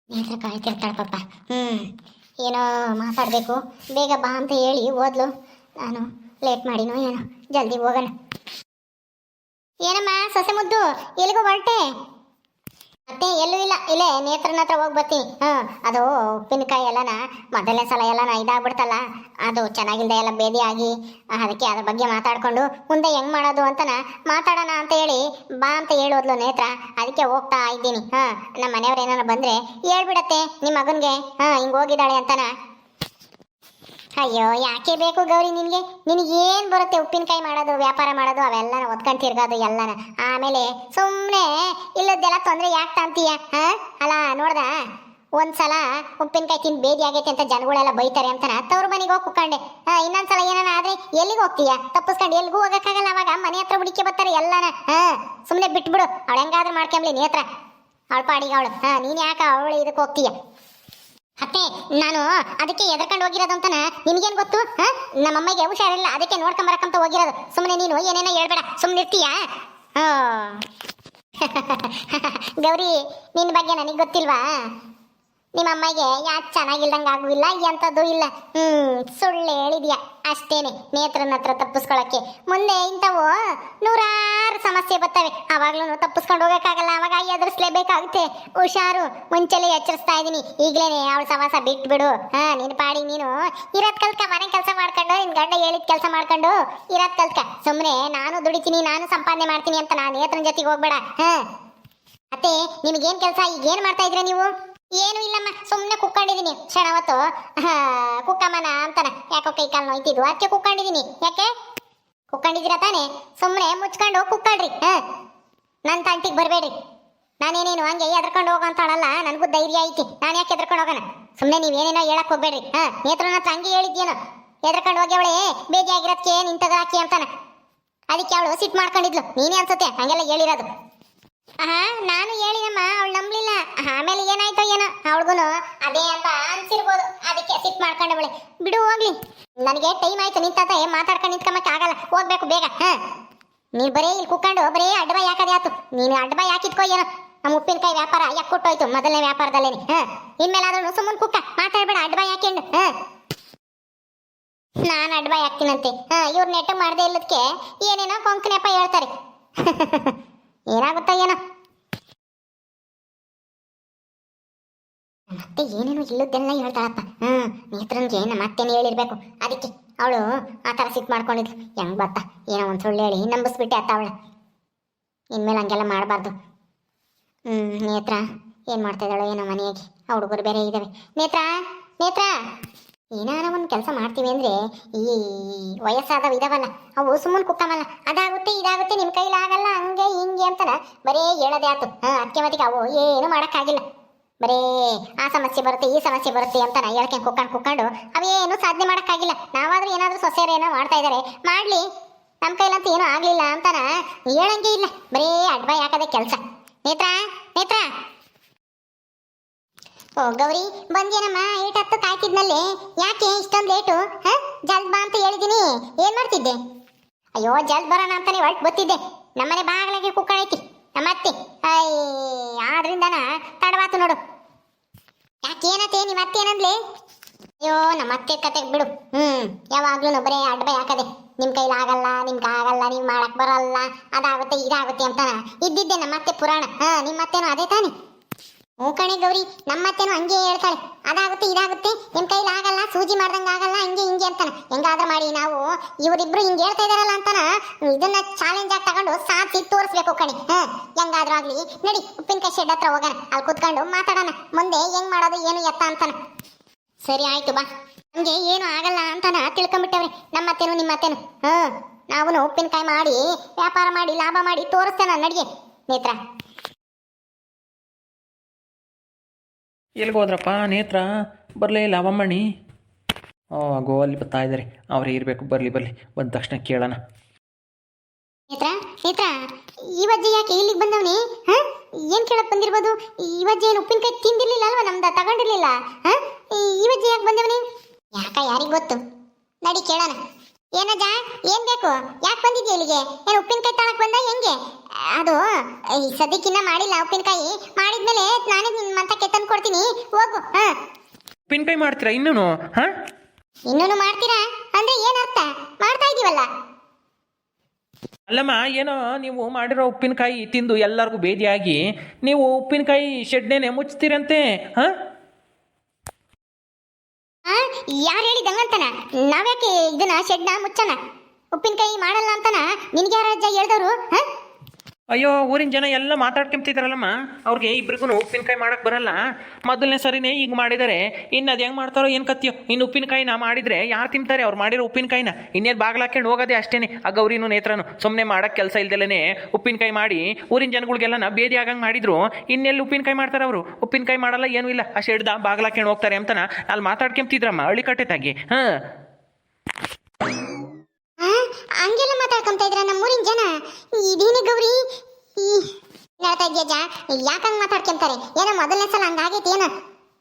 ನೇತ್ರ ಕಾಯ್ತಿರ್ತಾಳೆ ಪಾಪ. ಏನೋ ಮಾತಾಡಬೇಕು, ಬೇಗ ಬಾ ಅಂತ ಹೇಳಿ ಓದ್ಲು. ನಾನು ಲೇಟ್ ಮಾಡಿನೋ ಏನೋ, ಜಲ್ದಿ ಹೋಗೋಣ. ಏನಮ್ಮ ಸೊಸೆ ಮುದ್ದು, ಎಲ್ಲಿಗೂ ಹೊರಟೆ? ಮತ್ತೆ ಎಲ್ಲೂ ಇಲ್ಲ, ಇಲ್ಲೇ ನೇತ್ರನ ಹತ್ರ ಹೋಗಿ ಬರ್ತೀನಿ. ಅದು ಉಪ್ಪಿನಕಾಯಿ ಎಲ್ಲನ ಮೊದಲನೇ ಸಲ ಎಲ್ಲನ ಇದಾಗ್ಬಿಡ್ತಲ್ಲ, ಅದು ಚೆನ್ನಾಗಿಲ್ದೆ ಎಲ್ಲ ಬೇದಿ ಆಗಿ, ಅದಕ್ಕೆ ಅದ್ರ ಬಗ್ಗೆ ಮಾತಾಡ್ಕೊಂಡು ಮುಂದೆ ಹೆಂಗ್ ಮಾಡೋದು ಅಂತನ ಮಾತಾಡೋಣ ಅಂತ ಹೇಳಿ ಬಾ ಅಂತ ಹೇಳೋದ್ಲು ನೇತ್ರ. ಅದಕ್ಕೆ ಹೋಗ್ತಾ ಇದ್ದೀನಿ. ನಮ್ಮ ಮನೆಯವ್ರು ಏನಾರ ಬಂದ್ರೆ ಹೇಳ್ಬಿಡತ್ತೆ ನಿಮ್ಮ ಮಗನ್ಗೆ ಹಿಂಗ್ ಹೋಗಿದ್ದಾಳೆ ಅಂತನ. ಅಯ್ಯೋ ಯಾಕೆ ಬೇಕು ಗೌರಿ ನಿನಗೆ? ನಿನಗೇನು ಬರುತ್ತೆ ಉಪ್ಪಿನಕಾಯಿ ಮಾಡೋದು, ವ್ಯಾಪಾರ ಮಾಡೋದು, ಅವೆಲ್ಲನ ಒದ್ಕೊಂಡು ತಿರ್ಗೋದು ಎಲ್ಲನ. ಆಮೇಲೆ ಸುಮ್ಮನೆ ಇಲ್ಲದ್ದೆಲ್ಲ ತೊಂದರೆ ಯಾಕೆ ತಾಂತೀಯ? ಅಲ್ಲ ನೋಡ್ದ, ಒಂದ್ಸಲ ಉಪ್ಪಿನಕಾಯಿ ತಿಂದು ಬೇದಿ ಆಗೈತೆ ಅಂತ ಜನಗಳೆಲ್ಲ ಬೈತಾರೆ ಅಂತನ ತವ್ರ ಮನೆಗೆ ಹೋಗಿ ಕುಕ್ಕೊಂಡೆ. ಇನ್ನೊಂದ್ಸಲ ಏನಾನ ಆದ್ರೆ ಎಲ್ಲಿಗೆ ಹೋಗ್ತೀಯ? ತಪ್ಪಿಸ್ಕೊಂಡು ಎಲ್ಲಿಗೂ ಹೋಗಕ್ಕಾಗಲ್ಲ. ಅವಾಗ ಮನೆ ಹತ್ರ ಹುಡುಕಿ ಬರ್ತಾರೆ ಎಲ್ಲನ. ಸುಮ್ಮನೆ ಬಿಟ್ಬಿಡು, ಅವಳು ಹೆಂಗಾದ್ರೂ ಮಾಡ್ಕೊಂಬ್ಲಿ ನೇತ್ರ, ಅವಳು ಪಾಡಿಗೆ ಅವಳು. ನೀನು ಯಾಕೆ ಅವಳು ಇದಕ್ಕೆ ಹೋಗ್ತೀಯ? ಅತ್ತೆ, ನಾನು ಅದಕ್ಕೆ ಎದರ್ಕೊಂಡು ಹೋಗಿರೋದು ಅಂತನ ನಿಮ್ಗೇನು ಗೊತ್ತು? ನಮ್ಮಮ್ಮಗೆ ಹುಷಾರಿಲ್ಲ, ಅದಕ್ಕೆ ನೋಡ್ಕೊಂಬರಕ್ಕಂತ ಹೋಗಿರೋದು. ಸುಮ್ಮನೆ ನೀನು ಏನೇನೋ ಹೇಳ್ಬೇಡ, ಸುಮ್ಮನೆ ಇರ್ತೀಯಾ? ಗೌರಿ, ನಿನ್ನ ಬಗ್ಗೆ ನನಗೆ ಗೊತ್ತಿಲ್ವಾ? ನಿಮ್ಮ ಅಮ್ಮಗೆ ಯಾಕೆ ಚೆನ್ನಾಗಿಲ್ದಂಗೆ ಆಗುವಿಲ್ಲ, ಎಂಥದ್ದು ಇಲ್ಲ. ಸುಳ್ಳು ಹೇಳಿದ್ಯಾ ಅಷ್ಟೇನೆ ನೇತ್ರನ ಹತ್ರ ತಪ್ಪಿಸ್ಕೊಳಕ್ಕೆ. ಮುಂದೆ ಇಂಥವು ನೂರಾರು ಸಮಸ್ಯೆ ಬರ್ತವೆ, ಅವಾಗ್ಲೂ ತಪ್ಪಿಸ್ಕೊಂಡು ಹೋಗೋಕ್ಕಾಗಲ್ಲ. ಅವಾಗ ಎದುರಿಸ್ಲೇಬೇಕಾಗುತ್ತೆ. ಹುಷಾರು, ಮುಂಚೆಲೆ ಎಚ್ಚರಿಸ್ತಾ ಇದ್ದೀನಿ. ಈಗಲೇ ಅವಳ ಸವಾಸ ಬಿಟ್ಬಿಡು. ನಿನ್ನ ಪಾಡಿ ನೀನು ಇರೋದ್ ಕಲ್ಕ, ಮನೆ ಕೆಲಸ ಮಾಡ್ಕೊಂಡು ನಿನ್ ಗಂಡ ಹೇಳಿದ ಕೆಲಸ ಮಾಡ್ಕೊಂಡು ಇರೋದ್ ಕಲ್ಕ. ಸುಮ್ಮನೆ ನಾನು ದುಡಿತೀನಿ, ನಾನು ಸಂಪಾದನೆ ಮಾಡ್ತೀನಿ ಅಂತ ನಾನು ನೇತ್ರನ ಜೊತೆಗೆ ಹೋಗ್ಬೇಡ. ಅತ್ತೆ, ನಿಮ್ಗೇನ್ ಕೆಲಸ? ಈಗ ಏನ್ ಮಾಡ್ತಾ ಇದ್ರೆ ನೀವು? ಏನು ಇಲ್ಲಮ್ಮ, ಸುಮ್ಮನೆ ಕುಕ್ಕೊಂಡಿದ್ದೀನಿ. ಕ್ಷಣವತ್ತು ಕುಕ್ಕಮ್ಮನ ಅಂತಾನ, ಯಾಕೋ ಕೈ ಕಾಲು ನೋಯ್ತಿದ್ವು, ಅದಕ್ಕೆ ಕುಕ್ಕೊಂಡಿದ್ದೀನಿ. ಯಾಕೆ ಕುಕ್ಕೊಂಡಿದ್ದೀರಾ ತಾನೆ? ಸುಮ್ಮನೆ ಮುಚ್ಕೊಂಡು ಕುಕ್ಕಳ್ರಿ. ನನ್ನ ತಂಟಿಗೆ ಬರಬೇಡ್ರಿ. ನಾನೇನೇನು ಹಂಗೆ ಎದ್ರಕೊಂಡು ಹೋಗಂತಾಳಲ್ಲ, ನನಗೂ ಧೈರ್ಯ ಐತಿ. ನಾನು ಯಾಕೆ ಎದ್ರಕೊಂಡು ಹೋಗೋಣ? ಸುಮ್ಮನೆ ನೀವೇನೇನೋ ಹೇಳಕ್ ಹೋಗ್ಬೇಡ್ರಿ. ನೇತ್ರನ ಹತ್ರ ಹಂಗೆ ಹೇಳಿದ್ಯೇನೋ, ಎದ್ರಕೊಂಡು ಹೋಗ್ಯವಳೆ ಬೇದಿ ಆಗಿರೋದಕ್ಕೆ ನಿಂತದಾಕಿ ಅಂತಾನ. ಅದಕ್ಕೆ ಅವಳು ಸಿಟ್ ಮಾಡ್ಕೊಂಡಿದ್ಲು. ನೀನೇ ಅನ್ಸುತ್ತೆ ಹಂಗೆಲ್ಲ ಹೇಳಿರೋದು. ನಾನು ಹೇಳಿನಮ್ಮ, ಅವಳು ನಂಬಲಿಲ್ಲ. ಆಮೇಲೆ ಏನಾಯ್ತೋ ಏನೋ, ಅವಳಿಗೂ ಅದೇ ಅಂತ ಅನ್ಸಿರ್ಬೋದು, ಅದಕ್ಕೆ ಸಿಟ್ ಮಾಡ್ಕೊಂಡವಳೆ. ಬಿಡು ಹೋಗ್ಲಿ, ನನಗೆ ಟೈಮ್ ಆಯ್ತು. ನಿಂತ ಮಾತಾಡ್ಕೊಂಡು ನಿಂತ್ಕೊಂಬಕ್ಕೆ ಆಗಲ್ಲ, ಹೋಗ್ಬೇಕು ಬೇಗ. ನೀನು ಬರೀ ಇಲ್ಲಿ ಕುಕ್ಕೊಂಡು ಬರೀ ಅಡ್ಬಾಯಿ ಹಾಕದೆ ಆಯ್ತು. ನೀನು ಅಡ್ಬಾಯಿ ಹಾಕಿದ್ಕೋ ಏನೋ, ನಮ್ಮ ಉಪ್ಪಿನಕಾಯಿ ವ್ಯಾಪಾರ ಯಾಕೊಟ್ಟೋಯ್ತು ಮೊದಲನೇ ವ್ಯಾಪಾರದಲ್ಲೇನೆ. ಇನ್ಮೇಲಾದ್ರೂ ಸುಮ್ಮನೆ ಕುಕ್ಕ, ಮಾತಾಡ್ಬೇಡ ಅಡ್ಬಾಯಿ ಹಾಕೊಂಡು. ನಾನು ಅಡ್ಬಾಯಿ ಹಾಕ್ತೀನಂತೆ, ಇವ್ರು ನೆಟ್ಟು ಮಾಡದೆ ಇಲ್ಲದಕ್ಕೆ ಏನೇನೋ ಕೊಂಕನೆಪ್ಪ ಹೇಳ್ತಾರೆ. ಏನಾಗುತ್ತೋ ಏನೋ. ಮತ್ತೆ ಏನೇನೋ ಇಲ್ಲದ್ದೆಲ್ಲ ಹೇಳ್ತಾಳಪ್ಪ. ನೇತ್ರನ್ಗೆ ಮತ್ತೇನು ಹೇಳಿರ್ಬೇಕು, ಅದಕ್ಕೆ ಅವಳು ಆ ಥರ ಸಿಟ್ ಮಾಡ್ಕೊಂಡಿದ್ಲು. ಹೆಂಗ್ ಬತ್ತ ಏನೋ ಒಂದು ಸುಳ್ಳು ಹೇಳಿ ನಂಬಿಸ್ಬಿಟ್ಟೆ ಅತ್ತ ಅವಳ. ಇನ್ಮೇಲೆ ಹಂಗೆಲ್ಲ ಮಾಡಬಾರ್ದು. ನೇತ್ರ ಏನು ಮಾಡ್ತಾ ಇದ್ದಾಳೋ ಏನೋ ಮನೆಯಾಗಿ. ಆ ಹುಡುಗರು ಬೇರೆ ಇದ್ದಾವೆ. ನೇತ್ರ, ನೇತ್ರ, ಏನಾರ ಒಂದು ಕೆಲಸ ಮಾಡ್ತೀವಿ ಅಂದರೆ ಈ ವಯಸ್ಸಾದವು ಇದಾವಲ್ಲ, ಅವು ಸುಮ್ಮನೆ ಕುಕ್ಕಮಲ್ಲ. ಅದಾಗುತ್ತೆ ಇದಾಗುತ್ತೆ, ನಿಮ್ಮ ಕೈಲಾಗಲ್ಲ, ಹಂಗೆ ಹಿಂಗೆ ಅಂತಾನ ಬರೀ ಹೇಳೋದೇ ಆಯ್ತು. ಅದಕ್ಕೆ ಮತ್ತಿಗೆ ಅವು ಏನು ಮಾಡೋಕ್ಕಾಗಿಲ್ಲ. ಬರೀ ಆ ಸಮಸ್ಯೆ ಬರುತ್ತೆ ಈ ಸಮಸ್ಯೆ ಬರುತ್ತೆ ಅಂತಾನ ಹೇಳ್ಕೊಂಡು ಕುಕ್ಕೊಂಡು ಅವೇನು ಸಾಧನೆ ಮಾಡೋಕ್ಕಾಗಿಲ್ಲ. ನಾವಾದ್ರೂ ಏನಾದರೂ ಸೊಸೆಯರು ಏನೋ ಮಾಡ್ತಾ ಇದ್ದಾರೆ, ಮಾಡಲಿ, ನಮ್ಮ ಕೈಲಂತೂ ಏನೂ ಆಗಲಿಲ್ಲ ಅಂತಾನ ಹೇಳಂಗೆ ಇಲ್ಲ. ಬರೀ ಅಡ್ಬಾಯಿ ಹಾಕೋದೇ ಕೆಲಸ. ನೇತ್ರ, ನೇತ್ರ. ಓ ಗೌರಿ, ಬಂದೇನಮ್ಮ? 8:10 ಕಾಯ್ತಿದ್ನಲ್ಲಿ, ಯಾಕೆ ಇಷ್ಟೊಂದು ಲೇಟು? ಜಲ್ದ್ ಬಾ ಅಂತ ಹೇಳಿದ್ದೀನಿ. ಏನ್ ಮಾಡ್ತಿದ್ದೆ? ಅಯ್ಯೋ, ಜಲ್ದ್ ಬರೋಣ ಅಂತಾನೆ ಹೊರಟು ಬರ್ತಿದ್ದೆ. ನಮ್ಮನೆ ಬಾಗಿಲಿಗೆ ಕುಕ್ಕಳೈತಿ ನಮ್ಮ ಅತ್ತೆ. ಆದ್ರಿಂದನ ತಡವಾತು ನೋಡು. ಯಾಕೇನತ್ತೆ ನಿಮ್ಮ ಅತ್ತೆ ಏನಂದ್ಲಿ? ಅಯ್ಯೋ, ನಮ್ಮ ಅತ್ತೆ ಕತೆಗೆ ಬಿಡು. ಯಾವಾಗ್ಲೂ ಬರೀ ಅಡ್ಬಾಯಿ ಹಾಕದೆ. ನಿಮ್ಮ ಕೈಲಿ ಆಗಲ್ಲ, ನಿಮ್ಗೆ ಆಗಲ್ಲ, ನೀವು ಮಾಡಕ್ ಬರಲ್ಲ, ಅದಾಗುತ್ತೆ ಇದಾಗುತ್ತೆ ಅಂತಾನ ಇದ್ದಿದ್ದೆ ನಮ್ಮ ಅತ್ತೆ ಪುರಾಣ. ನಿಮ್ಮ ಅತ್ತೆನೂ ಅದೇ ತಾನೆ? ಕಣೆ ಗೌರಿ, ನಮ್ಮತ್ತೇನು ಹಂಗೆ ಹೇಳ್ತಾಳೆ, ಅದಾಗುತ್ತೆ ಇದಾಗುತ್ತೆ, ನಿಮ್ ಕೈಲಿ ಆಗಲ್ಲ, ಸೂಜಿ ಮಾಡ್ದಂಗೆ ಆಗಲ್ಲ, ಹಂಗೆ ಹಿಂಗೆ ಅಂತಾನ. ಹೆಂಗಾದ್ರೂ ಮಾಡಿ ನಾವು ಇವರಿಬ್ರು ಹಿಂಗೆ ಹೇಳ್ತಾ ಇದಾರಲ್ಲ ಅಂತಾನ ಇದನ್ನ ಚಾಲೆಂಜ್ ಆಗಿ ತಗೊಂಡು ಸಾಧಿಸಿ ತೋರಿಸ್ಬೇಕು ಕಣೆ. ಹೆಂಗಾದ್ರೂ ಆಗ್ಲಿ ನಡಿ, ಉಪ್ಪಿನಕಾಯಿ ಶೆಡ್ ಹತ್ರ ಹೋಗೋಣ, ಅಲ್ಲಿ ಕೂತ್ಕೊಂಡು ಮಾತಾಡೋಣ ಮುಂದೆ ಹೆಂಗ್ ಮಾಡೋದು ಏನು ಎತ್ತ ಅಂತಾನ. ಸರಿ ಆಯ್ತು ಬಾ. ನಮ್ಗೆ ಏನು ಆಗಲ್ಲ ಅಂತಾನ ತಿಳ್ಕೊಂಡ್ಬಿಟ್ಟವ್ರೆ ನಮ್ಮತ್ತೇನು ನಿಮ್ಮತ್ತೇನು. ನಾವು ಉಪ್ಪಿನಕಾಯಿ ಮಾಡಿ ವ್ಯಾಪಾರ ಮಾಡಿ ಲಾಭ ಮಾಡಿ ತೋರಿಸ್ತೇನೆ. ನಡಿಗೆ ನೇತ್ರ. ಎಲ್ಲಿಗೆ ಹೋದ್ರಪ್ಪ ನೇತ್ರ? ಬರಲೇ ಇಲ್ಲ ಅವಮ್ಮಣ್ಣಿ. ಗೋ ಅಲ್ಲಿ ಬರ್ತಾ ಇದ್ದಾರೆ, ಅವ್ರೇ ಇರಬೇಕು. ಬರಲಿ ಬಂದ ತಕ್ಷಣ ಕೇಳೋಣ. ನೇತ್ರ, ನೇತ್ರ, ಇವಜ್ಜೆ ಯಾಕೆ ಇಲ್ಲಿಗೆ ಬಂದವನಿ? ಏನು ಕೇಳಕ್ ಬಂದಿರ್ಬೋದು? ಇವಜ್ಜೆ ಏನು ಉಪ್ಪಿನಕಾಯಿ ತಿಂದಿರ್ಲಿಲ್ಲ ಅಲ್ವಾ? ನಮ್ದು ತಗೊಂಡಿರ್ಲಿಲ್ಲ. ಇವಜ್ಜೆ ಯಾಕೆ ಬಂದವನಿ? ಯಾಕ ಯಾರಿಗೆ ಗೊತ್ತು, ನಡಿ ಕೇಳೋಣ. ಏನಜ್ಜ, ಏನ್ ಬೇಕು? ಯಾಕೆ ಬಂದಿದ್ಯಾ ಇಲ್ಲಿಗೆ? ಏನು ಉಪ್ಪಿನಕಾಯಿ ತಳಕ್ ಬಂದ ಹೆಂಗೆ? ಅದು ಸದ್ಯಕ್ಕಿನ್ನ ಮಾಡಿಲ್ಲ ಉಪ್ಪಿನಕಾಯಿ. ಮಾಡಿದ್ಮೇಲೆ ನಾನೇ ಮಂತಕ್ಕೆ ತಂದು ತಂದು ಕೊಡ್ತೀನಿ, ಹೋಗು. ಹಾ, ಉಪ್ಪಿನಕಾಯಿ ಮಾಡ್ತೀರಾ ಇನ್ನೂ? ಹಾಂ, ಇನ್ನೂನು ಮಾಡ್ತೀರಾ ಅಂದ್ರೆ ಏನರ್ಥ? ಮಾಡ್ತಾ ಇದೀವಲ್ಲ. ಅಲ್ಲಮ್ಮ, ಏನೋ ನೀವು ಮಾಡಿರೋ ಉಪ್ಪಿನಕಾಯಿ ತಿಂದು ಎಲ್ಲರಿಗೂ ಬೇದಿಯಾಗಿ ನೀವು ಉಪ್ಪಿನಕಾಯಿ ಶೆಡ್ನೇನೆ ಮುಚ್ತೀರಂತೆ. ಹಾಂ, ಆ ಯಾರು ಹೇಳಿದಂಗಂತನ? ನಾವ್ಯಾಕೆ ಇದನ್ನ ಶೆಡ್ನ ಮುಚ್ಚನ? ಉಪ್ಪಿನಕಾಯಿ ಮಾಡಲ್ಲ ಅಂತನ ನಿನ್ಗೆ ಯಾರ ಅಜ್ಜ ಹೇಳ್ದವ್ರು? ಹಾ, ಅಯ್ಯೋ, ಊರಿನ ಜನ ಎಲ್ಲ ಮಾತಾಡ್ಕೊಂತಿದಾರಲ್ಲಮ್ಮ, ಅವ್ರಿಗೆ ಇಬ್ರಿಗೂ ಉಪ್ಪಿನಕಾಯಿ ಮಾಡಕ್ಕೆ ಬರಲ್ಲ. ಮೊದಲನೇ ಸರಿನೇ ಈಗ ಮಾಡಿದ್ದಾರೆ. ಇನ್ನು ಅದು ಹೆಂಗೆ ಮಾಡ್ತಾರೋ ಏನು ಕತ್ತಿಯೋ. ಇನ್ನು ಉಪ್ಪಿನಕಾಯಿನ ಮಾಡಿದರೆ ಯಾರು ತಿಂತಾರೆ? ಅವ್ರು ಮಾಡಿರೋ ಉಪ್ಪಿನಕಾಯಿನ ಇನ್ನೇನು ಬಾಗ್ಲಾಕೊಂಡು ಹೋಗೋದೇ ಅಷ್ಟೇ. ಆ ಗೌರಿನೂ ನೇತ್ರನು ಸುಮ್ಮನೆ ಮಾಡೋಕ್ಕೆ ಕೆಲಸ ಇಲ್ದಲೇ ಉಪ್ಪಿನಕಾಯಿ ಮಾಡಿ ಊರಿನ ಜನಗಳಿಗೆಲ್ಲ ಬೇದಿ ಆಗಂಗೆ ಮಾಡಿದ್ರು. ಇನ್ನೆಲ್ಲಿ ಉಪ್ಪಿನಕಾಯಿ ಮಾಡ್ತಾರೆ ಅವರು? ಉಪ್ಪಿನಕಾಯಿ ಮಾಡಲ್ಲ, ಏನೂ ಇಲ್ಲ. ಆ ಶೆಡ್ದ ಬಾಗ್ಲಾಕೊಂಡು ಹೋಗ್ತಾರೆ ಅಂತನ ಅಲ್ಲಿ ಮಾತಾಡ್ಕೊಂತಿದ್ರಮ್ಮ, ಹಳ್ಳಿ ಕಟ್ಟೆತಾಗಿ. ಹಾಂ, ಹಂಗೆಲ್ಲ ಮಾತಾಡ್ಕೊಂತ ಇದ್ರ ನಮ್ಮೂರಿನ ಜನ. ಇದೇನೇ ಗೌರಿ ಹೇಳ್ತಾ ಇದ್ಯಜ್ಜ? ಯಾಕಂಗ್ ಮಾತಾಡ್ಕೊಂತಾರೆ? ಏನೋ ಮೊದಲನೇ ಸಲ ಹಂಗಾಗೈತಿ ಏನ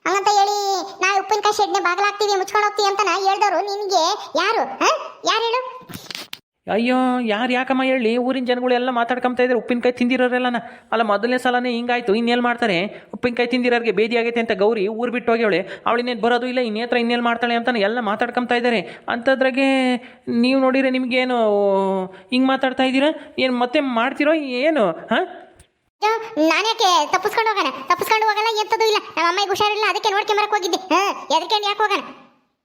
ಹಂಗಂತ ಹೇಳಿ ನಾವು ಉಪ್ಪಿನಕಾಯಿ ಶೆಡ್ನೆ ಬಾಗ್ಲಾಗ್ತೀವಿ, ಮುಚ್ಕೊಂಡು ಹೋಗ್ತೀವಿ ಅಂತನ ಹೇಳ್ದವ್ರು ನಿನ್ಗೆ ಯಾರು? ಯಾರು ಹೇಳು? ಅಯ್ಯೋ, ಯಾಕಮ್ಮ ಹೇಳಿ? ಊರಿನ ಜನಗಳೆಲ್ಲ ಮಾತಾಡ್ಕೊಂತ ಇದ್ದಾರೆ ಉಪ್ಪಿನಕಾಯಿ ತಿಂದಿರೋರೆಲ್ಲನ. ಅಲ್ಲ, ಮೊದಲನೇ ಸಲನೇ ಹಿಂಗಾಯ್ತು, ಇನ್ನೇನು ಮಾಡ್ತಾರೆ? ಉಪ್ಪಿನಕಾಯಿ ತಿಂದಿರೋರಿಗೆ ಬೇದಿ ಆಗೈತೆ ಅಂತ ಗೌರಿ ಊರು ಬಿಟ್ಟು ಹೋಗ್ಯವಳೆ. ಅವಳಿನ್ನೇನು ಬರೋದು ಇಲ್ಲ, ಇನ್ನೇತ್ರ ಇನ್ನೇನು ಮಾಡ್ತಾಳೆ ಅಂತಾನೆ ಎಲ್ಲ ಮಾತಾಡ್ಕೊಂತ ಇದ್ದಾರೆ. ಅಂಥದ್ರಾಗೆ ನೀವು ನೋಡಿದ್ರೆ ನಿಮಗೇನು ಹಿಂಗೆ ಮಾತಾಡ್ತಾ ಇದ್ದೀರಾ? ಏನು ಮತ್ತೆ ಮಾಡ್ತಿರೋ ಏನು? ಹಾಂ, ನಾನ್ಯಾಕೆ ತಪ್ಪಿಸ್ಕೊಂಡು ಹೋಗಲ್ಲ, ಎಂತದೂ ಇಲ್ಲ. ನಮ್ಮ ಅಮ್ಮಗೆ ಹುಷಾರಿಲ್ಲ, ಅದಕ್ಕೆ ನೋಡ್ಕೊಂಬರಕ್ಕೆ ಹೋಗಿದ್ದೆ. ಎದಕ್ಕೆ ಯಾಕೆ ಹೋಗೋಣ?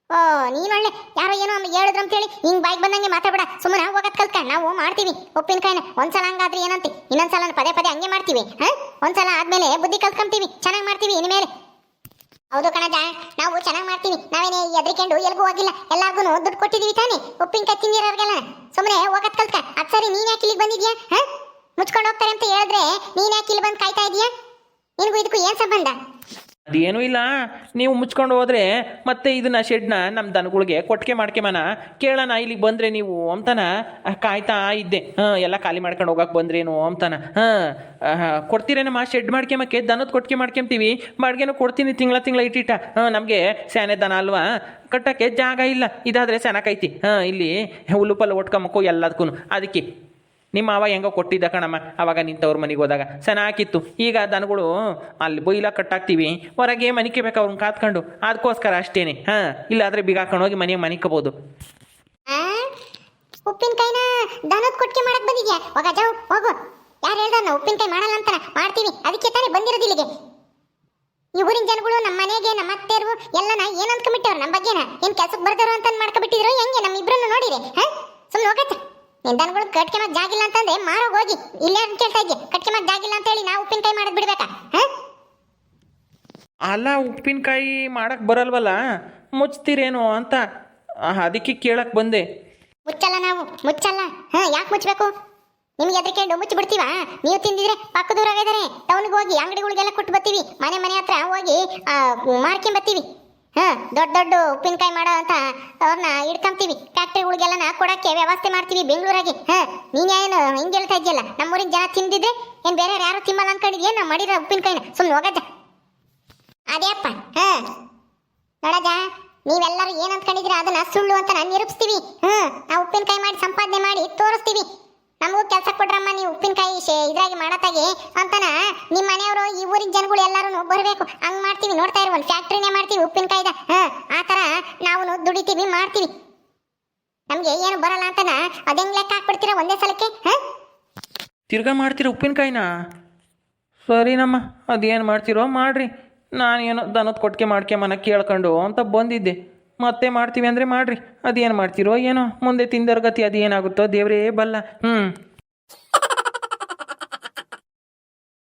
ಓ, ನೀನೊಳ್ಳೆ ಯಾರೋ ಏನೋ ಹೇಳಿದ್ರು ಅಂತೇಳಿ ಹಿಂಗ್ ಬಾಯಿಗೆ ಬಂದಂಗೆ ಮಾತಾಡ್ಬೇಡ. ಸುಮ್ಮನೆ ಹೋಗೋದ್ ಕಲ್ತ್ಕ. ನಾವು ಮಾಡ್ತೀವಿ ಉಪ್ಪಿನಕಾಯಿನ. ಒಂದ್ಸಲ ಹಂಗಾದ್ರೆ ಏನಂತಿ, ಇನ್ನೊಂದ್ಸಲ ಪದೇ ಹಂಗೆ ಮಾಡ್ತೀವಿ. ಒಂದ್ಸಲ ಆದ್ಮೇಲೆ ಬುದ್ಧಿ ಕಲ್ತ್ಕೊಂತೀವಿ, ಚೆನ್ನಾಗಿ ಮಾಡ್ತೀವಿ ಇನ್ಮೇಲೆ. ಹೌದು ಕಣಜ, ನಾವು ಚೆನ್ನಾಗಿ ಮಾಡ್ತೀವಿ. ನಾವೇನೇ ಎದ್ರಿಕೊಂಡು ಎಲ್ಗೂ ಹೋಗಿಲ್ಲ, ಎಲ್ಲಾರ್ಗು ದುಡ್ಡು ಕೊಟ್ಟಿದೀವಿ ತಾನೆ ಉಪ್ಪಿನಕಾಯಿ ತಿಂದಿರೋರ್ಗೆಲ್ಲ. ಸುಮ್ಮನೆ ಹೋಗೋದ್ ಕಲ್ತ್ಕ. ಅದ್ ಸರಿ, ನೀನ್ ಯಾಕೆ ಇಲ್ಲಿಗೆ ಬಂದಿದ್ಯಾ? ಮುಚ್ಕೊಂಡು ಹೋಗ್ತಾರೆ ಅಂತ ಹೇಳಿದ್ರೆ ನೀನ್ ಯಾಕೆ ಇಲ್ಲಿ ಬಂದು ಕಾಯ್ತಾ ಇದೀಯಾ? ನಿನಗೂ ಇದಕ್ಕೂ ಏನ್ ಸಂಬಂಧ? ಅದೇನೂ ಇಲ್ಲ. ನೀವು ಮುಚ್ಕೊಂಡು ಹೋದರೆ ಮತ್ತೆ ಇದನ್ನ ಶೆಡ್ನ ನಮ್ಮ ದನಗಳಿಗೆ ಕೊಟ್ಟಿಗೆ ಮಾಡ್ಕೆಮನ ಕೇಳೋಣ ಇಲ್ಲಿಗೆ ಬಂದರೆ ನೀವು ಅಂತಾನ ಕಾಯ್ತಾ ಇದ್ದೆ. ಎಲ್ಲ ಖಾಲಿ ಮಾಡ್ಕೊಂಡು ಹೋಗಕ್ಕೆ ಬಂದ್ರೇನು ಅಂತಾನ. ಕೊಡ್ತೀರೇನಮ್ಮ ಶೆಡ್ ಮಾಡ್ಕೊಂಬಕ್ಕೆ? ದನದ ಕೊಟ್ಟಿಗೆ ಮಾಡ್ಕೊಂತೀವಿ, ಬಾಡಿಗೆನೂ ಕೊಡ್ತೀನಿ ತಿಂಗಳ ಇಟ್ಟಿಟ್ಟ. ನಮಗೆ ಸ್ಯಾನೆ ದನ ಅಲ್ವಾ, ಕಟ್ಟಕ್ಕೆ ಜಾಗ ಇಲ್ಲ. ಇದಾದರೆ ಚೆನ್ನಾಗೈತಿ. ಇಲ್ಲಿ ಹುಲ್ಲುಪಲ್ಲು ಒಟ್ಕೊಂಬಕ್ಕೋ ಎಲ್ಲದಕ್ಕೂ. ಅದಕ್ಕೆ ನಿಮ್ಮ ಅವ ಹೆಂಗೋ ಕೊಟ್ಟಿದ್ದ ಕಣಮ್ಮ, ಅವಾಗ ನಿಂತವ್ರ ಮನೆಗೆ ಹೋದಾಗ ಚೆನ್ನಾಗಿತ್ತು. ಈಗ ದನಗಳು ಅಲ್ಲಿ ಬೊಯ್ಲ ಕಟ್ಟಾಕ್ತೀವಿ, ಹೊರಗೆ ಮನಿಕಬೇಕು ಅವ್ರನ್ನ ಕಾತ್ಕೊಂಡು. ಅದಕ್ಕೋಸ್ಕರ ಅಷ್ಟೇನೆ. ಇಲ್ಲಾದರೆ ಬೀಗ ಹಾಕೊಂಡು ಹೋಗಿ ಮನಿಕೋಬೋದು. ಉಪ್ಪಿನಕಾಯಿನ ದನದ ಕೊಟ್ಟಿಗೆ ಮಾಡಕ್ ಬಂದಿದ್ಯಾ? ಹೋಗು. ಯಾರು ಹೇಳ್ದ ನಾವು ಉಪ್ಪಿನಕಾಯಿ ಮಾಡಲ್ಲ ಅಂತ? ಮಾಡ್ತೀವಿ, ಅದಕ್ಕೆ ತಾನೇ ಬಂದಿರೋದು ಇಲ್ಲಿಗೆ. ಈ ಊರಿನ ಜನಗಳು ನಮ್ಮ ಮನೆಗೆ, ನಮ್ಮ ಅತ್ತೆಯರು ಎಲ್ಲನ ಏನ್ ಅಂದ್ಕೊಂಡ್ಬಿಟ್ಟವ್ರು ನಮ್ಮ ಬಗ್ಗೆನ? ಏನ್ ಕೆಲ್ಸಕ್ಕೆ ಬರ್ದಾರೋ ಅಂತ ಮಾಡ್ಕೊಬಿಟ್ಟಿದ್ರು ಹೆಂಗೆ? ನಮ್ಮ ಇಬ್ಬರನ್ನು ನೋಡಿರಿ. ಸುಮ್ಮನೆ ಹೋಗತ್ತ. ದನಗಳು ಕಟ್ಕೆ ಮಗ ಜಾಗಿಲ್ಲ ಅಂತಂದ್ರೆ ಮಾರೋಗಿ ಹೋಗಿ. ಇಲ್ಲೇ ಕೇಳ್ತಾ ಇದ್ದೆ, ಕಟ್ಕೆ ಮಗ ಜಾಗಿಲ್ಲ ಅಂತ ಹೇಳಿ ನಾವು ಉಪ್ಪಿನಕಾಯಿ ಮಾಡಕ್ ಬಿಡ್ಬೇಕಾ? ಅಲ್ಲ, ಉಪ್ಪಿನಕಾಯಿ ಮಾಡಕ್ಕೆ ಬರಲ್ವಲ್ಲ, ಮುಚ್ತೀರೇನೋ ಅಂತ ಅದಕ್ಕೆ ಕೇಳಕ್ಕೆ ಬಂದೆ. ಮುಚ್ಚಲ್ಲ, ನಾವು ಮುಚ್ಚಲ್ಲ. ಯಾಕೆ ಮುಚ್ಚಬೇಕು? ನಿಮ್ಗೆ ಎದ್ರಿಕೊಂಡು ಮುಚ್ಚಿಬಿಡ್ತೀವ? ನೀವು ತಿಂದಿದ್ರೆ ಪಕ್ಕದೂರಾಗಿದ್ದಾರೆ, ಟೌನ್ಗೆ ಹೋಗಿ ಅಂಗಡಿಗಳಿಗೆಲ್ಲ ಕೊಟ್ಟು ಬರ್ತೀವಿ, ಮನೆ ಹತ್ರ ಹೋಗಿ ಮಾರ್ಕೊಂಬರ್ತೀವಿ. ದೊಡ್ಡ ಉಪ್ಪಿನಕಾಯಿ ಮಾಡೋ ಅಂತ ಅವ್ರನ್ನ ಇಡ್ಕೊಂತೀವಿ. ಫ್ಯಾಕ್ಟ್ರಿಗಳಿಗೆಲ್ಲ ಕೊಡಕ್ಕೆ ವ್ಯವಸ್ಥೆ ಮಾಡ್ತೀವಿ ಬೆಂಗಳೂರಾಗೆ. ನೀನೇನು ಹಿಂಗೆ ಹೇಳ್ತಾ ಇದೆಯಲ್ಲ? ನಮ್ಮೂರಿನ ಜನ ತಿಂದಿದ್ರೆ ಏನು ಬೇರೆ ಯಾರು ತಿಮ್ಮಲ್ಲ ಅನ್ಕೊಂಡಿದ್ಯಾ? ನಾವು ಮಾಡಿರೋ ಉಪ್ಪಿನಕಾಯಿನ? ಸುಮ್ಮನೆ ಹೋಗಜ್ಜ. ಅದೇ ಅಪ್ಪ. ನೋಡಜ್ಜ, ನೀವೆಲ್ಲರೂ ಏನು ಅಂದ್ಕೊಂಡಿದ್ರೆ ಅದನ್ನ ಸುಳ್ಳು ಅಂತ ನಾನು ನಿರೂಪಿಸ್ತೀವಿ. ನಾವು ಉಪ್ಪಿನಕಾಯಿ ಮಾಡಿ ಸಂಪಾದನೆ ಮಾಡಿ ತೋರಿಸ್ತೀವಿ. ನಮಗೂ ಕೆಲಸ ಕೊಡ್ರಮ್ಮ, ನೀವು ಉಪ್ಪಿನಕಾಯಿ ಇದ್ರಾಗಿ ಮಾಡತ್ತಾಗೆ ಅಂತನ ನಿಮ್ಮ ಮನೆಯವರು ಈ ಊರಿನ ಜನಗಳು ಎಲ್ಲರೂ ಬರಬೇಕು. ಹಂಗೆ ಮಾಡ್ತೀವಿ, ನೋಡ್ತಾ ಇರೋ ಒಂದು ಫ್ಯಾಕ್ಟ್ರಿನೇ ಮಾಡ್ತೀವಿ ಉಪ್ಪಿನಕಾಯಿದ. ಆ ಥರ ನಾವು ದುಡಿತೀವಿ, ಮಾಡ್ತೀವಿ. ನಮಗೆ ಏನು ಬರಲ್ಲ ಅಂತನ ಅದಂಗೆ ಲೆಕ್ಕ ಹಾಕ್ಬಿಡ್ತೀರ ಒಂದೇ ಸಲಕ್ಕೆ? ತಿರ್ಗಾ ಮಾಡ್ತೀರ ಉಪ್ಪಿನಕಾಯಿನ? ಸರಿನಮ್ಮ, ಅದೇನು ಮಾಡ್ತೀರೋ ಮಾಡಿರಿ. ನಾನೇನೋ ದನದ ಕೊಟ್ಟಿಗೆ ಮಾಡ್ಕೊಂಬನ ಕೇಳ್ಕೊಂಡು ಅಂತ ಬಂದಿದ್ದೆ. ಮತ್ತೆ ಮಾಡ್ತೀವಿ ಅಂದರೆ ಮಾಡಿರಿ. ಅದೇನು ಮಾಡ್ತೀರೋ ಏನೋ, ಮುಂದೆ ತಿಂದರ್ಗತಿ ಅದು ಏನಾಗುತ್ತೋ ದೇವರೇ ಬಲ್ಲ.